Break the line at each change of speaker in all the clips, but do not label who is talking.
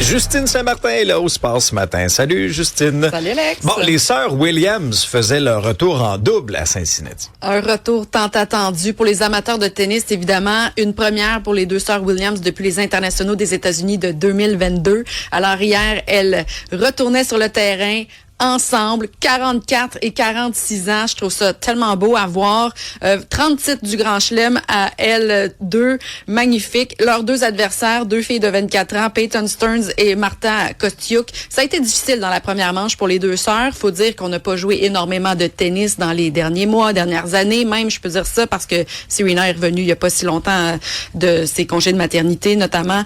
Justine Saint-Martin est là au sport ce matin. Salut Justine.
Salut Alex.
Bon, les sœurs Williams faisaient leur retour en double à Cincinnati.
Un retour tant attendu pour les amateurs de tennis, évidemment. Une première pour les deux sœurs Williams depuis les internationaux des États-Unis de 2022. Alors hier, elles retournaient sur le terrain ensemble, 44 et 46 ans. Je trouve ça tellement beau à voir. 30 titres du Grand Chelem à elles deux. Magnifique. Leurs deux adversaires, deux filles de 24 ans, Peyton Stearns et Marta Kostyuk. Ça a été difficile dans la première manche pour les deux sœurs. Faut dire qu'on n'a pas joué énormément de tennis dans les derniers mois, dernières années. Même, je peux dire ça parce que Serena est revenue il y a pas si longtemps de ses congés de maternité, notamment.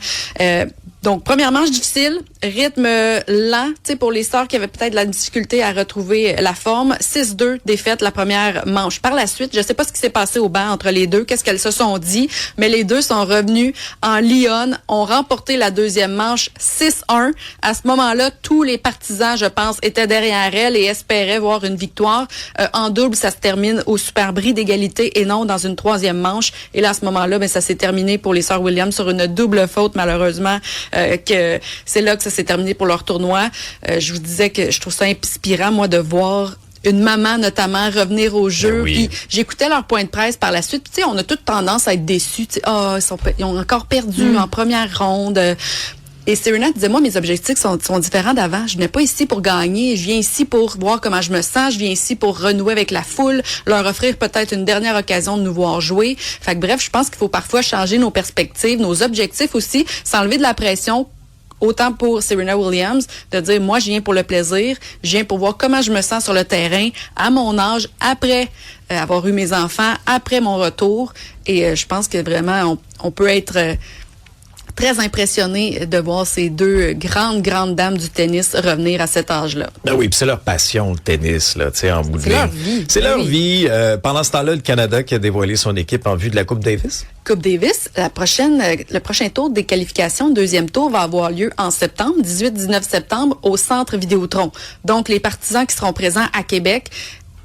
Donc, première manche difficile, rythme lent, tu sais, pour les sœurs qui avaient peut-être de la difficulté à retrouver la forme. 6-2 défaite la première manche. Par la suite, je sais pas ce qui s'est passé au banc entre les deux, qu'est-ce qu'elles se sont dit, mais les deux sont revenus en Lyon, ont remporté la deuxième manche 6-1. À ce moment-là, tous les partisans, je pense, étaient derrière elles et espéraient voir une victoire. En double, ça se termine au super bris d'égalité et non dans une troisième manche. Et là, à ce moment-là, ben, ça s'est terminé pour les sœurs Williams sur une double faute, malheureusement. Que c'est là que ça s'est terminé pour leur tournoi. Je vous disais que je trouve ça inspirant, moi, de voir une maman, notamment, revenir au jeu.
Oui.
Puis j'écoutais leur point de presse par la suite. Tu sais, on a toute tendance à être déçus. Tu sais, ils ont encore perdu en première ronde. Et Serena disait, moi, mes objectifs sont différents d'avant. Je venais pas ici pour gagner. Je viens ici pour voir comment je me sens. Je viens ici pour renouer avec la foule, leur offrir peut-être une dernière occasion de nous voir jouer. Fait que bref, je pense qu'il faut parfois changer nos perspectives, nos objectifs aussi, s'enlever de la pression. Autant pour Serena Williams, de dire, moi, je viens pour le plaisir, je viens pour voir comment je me sens sur le terrain, à mon âge, après avoir eu mes enfants, après mon retour. Et je pense que vraiment, on peut être très impressionné de voir ces deux grandes dames du tennis revenir à cet âge-là.
Ben oui, puis c'est leur passion, le tennis, là, tu sais, en bout de ligne.
C'est leur vie.
C'est leur vie. Pendant ce temps-là, le Canada qui a dévoilé son équipe en vue de la Coupe Davis.
Coupe Davis, le prochain tour des qualifications, deuxième tour, va avoir lieu en septembre, 18-19 septembre, au Centre Vidéotron. Donc, les partisans qui seront présents à Québec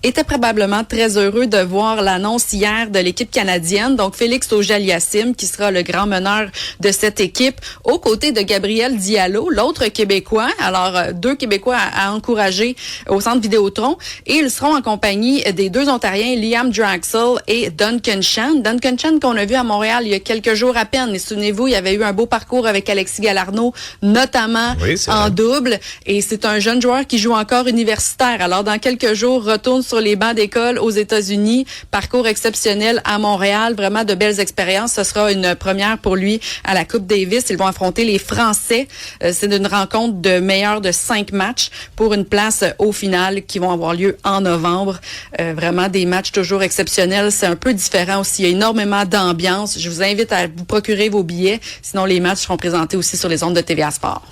étaient probablement très heureux de voir l'annonce hier de l'équipe canadienne. Donc, Félix Auger-Aliassime, qui sera le grand meneur de cette équipe, aux côtés de Gabriel Diallo, l'autre Québécois. Alors, deux Québécois à encourager au Centre Vidéotron. Et ils seront en compagnie des deux Ontariens, Liam Draxel et Duncan Chan. Duncan Chan qu'on a vu à Montréal il y a quelques jours à peine. Et souvenez-vous, il y avait eu un beau parcours avec Alexis Galarneau, notamment en double. Et c'est un jeune joueur qui joue encore universitaire. Alors, dans quelques jours, retourne sur les bancs d'école aux États-Unis. Parcours exceptionnel à Montréal. Vraiment de belles expériences. Ce sera une première pour lui à la Coupe Davis. Ils vont affronter les Français. C'est une rencontre de meilleurs de 5 matchs pour une place au final qui vont avoir lieu en novembre. Vraiment des matchs toujours exceptionnels. C'est un peu différent aussi. Il y a énormément d'ambiance. Je vous invite à vous procurer vos billets. Sinon, les matchs seront présentés aussi sur les ondes de TVA Sport.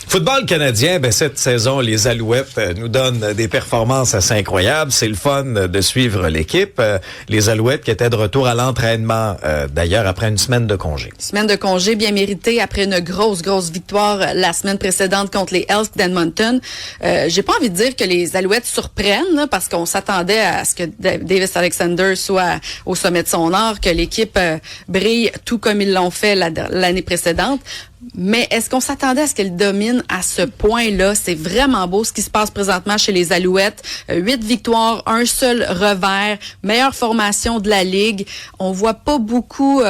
Football canadien, ben cette saison, les Alouettes nous donnent des performances assez incroyables. C'est le fun de suivre l'équipe. Les Alouettes qui étaient de retour à l'entraînement, d'ailleurs, après une semaine de congé.
Semaine de congé bien méritée après une grosse victoire la semaine précédente contre les Elks d'Edmonton. J'ai pas envie de dire que les Alouettes surprennent, là, parce qu'on s'attendait à ce que Davis Alexander soit au sommet de son art, que l'équipe brille tout comme ils l'ont fait l'année précédente. Mais est-ce qu'on s'attendait à ce qu'elle domine à ce point-là? C'est vraiment beau ce qui se passe présentement chez les Alouettes. 8 victoires, un seul revers, meilleure formation de la Ligue. On voit pas beaucoup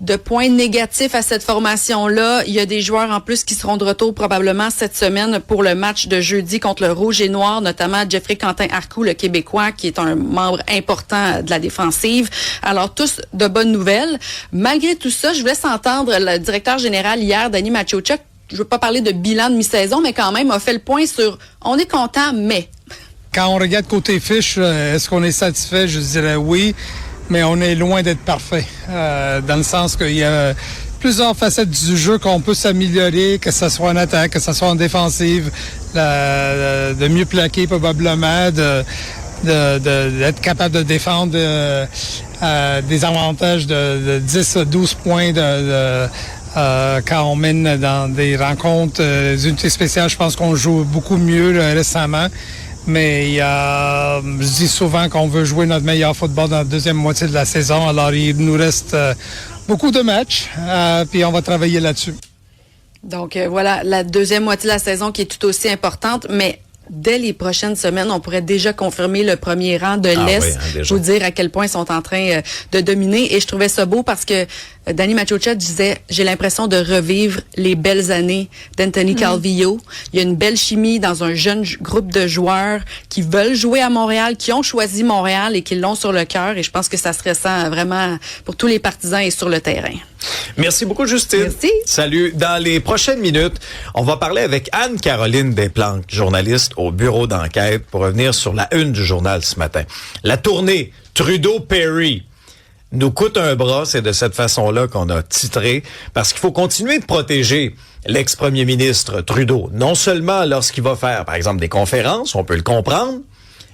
de points négatifs à cette formation-là. Il y a des joueurs en plus qui seront de retour probablement cette semaine pour le match de jeudi contre le Rouge et Noir, notamment Jeffrey Quentin-Arcou, le Québécois, qui est un membre important de la défensive. Alors, tous de bonnes nouvelles. Malgré tout ça, je vous laisse entendre le directeur général hier, Danny Maciociak. Je veux pas parler de bilan de mi-saison, mais quand même, a fait le point sur « on est content, mais ».
Quand on regarde côté fiche, est-ce qu'on est satisfait? Je dirais oui. Mais on est loin d'être parfait, dans le sens qu'il y a plusieurs facettes du jeu qu'on peut s'améliorer, que ce soit en attaque, que ce soit en défensive, de mieux plaquer probablement, d'être capable de défendre des avantages de 10 à 12 points quand on mène dans des rencontres unités spéciales. Je pense qu'on joue beaucoup mieux récemment. Mais je dis souvent qu'on veut jouer notre meilleur football dans la deuxième moitié de la saison. Alors, il nous reste beaucoup de matchs, puis on va travailler là-dessus.
Donc voilà, la deuxième moitié de la saison qui est tout aussi importante, mais dès les prochaines semaines, on pourrait déjà confirmer le premier rang de l'Est.
Oui, hein,
vous dire à quel point ils sont en train de dominer. Et je trouvais ça beau parce que Danny Machocha disait, j'ai l'impression de revivre les belles années d'Anthony Calvillo. Il y a une belle chimie dans un jeune groupe de joueurs qui veulent jouer à Montréal, qui ont choisi Montréal et qui l'ont sur le cœur. Et je pense que ça se ressent vraiment pour tous les partisans et sur le terrain.
Merci beaucoup, Justine.
Merci.
Salut. Dans les prochaines minutes, on va parler avec Anne-Caroline Desplanques, journaliste au bureau d'enquête, pour revenir sur la une du journal ce matin. La tournée Trudeau-Perry nous coûte un bras, c'est de cette façon-là qu'on a titré, parce qu'il faut continuer de protéger l'ex-premier ministre Trudeau, non seulement lorsqu'il va faire, par exemple, des conférences, on peut le comprendre,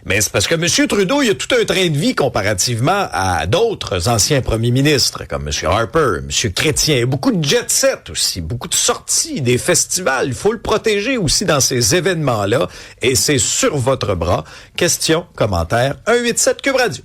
mais c'est parce que M. Trudeau, il a tout un train de vie comparativement à d'autres anciens premiers ministres, comme M. Harper, M. Chrétien, beaucoup de jet-set aussi, beaucoup de sorties, des festivals. Il faut le protéger aussi dans ces événements-là, et c'est sur votre bras. Question, commentaire, 187 Cube Radio.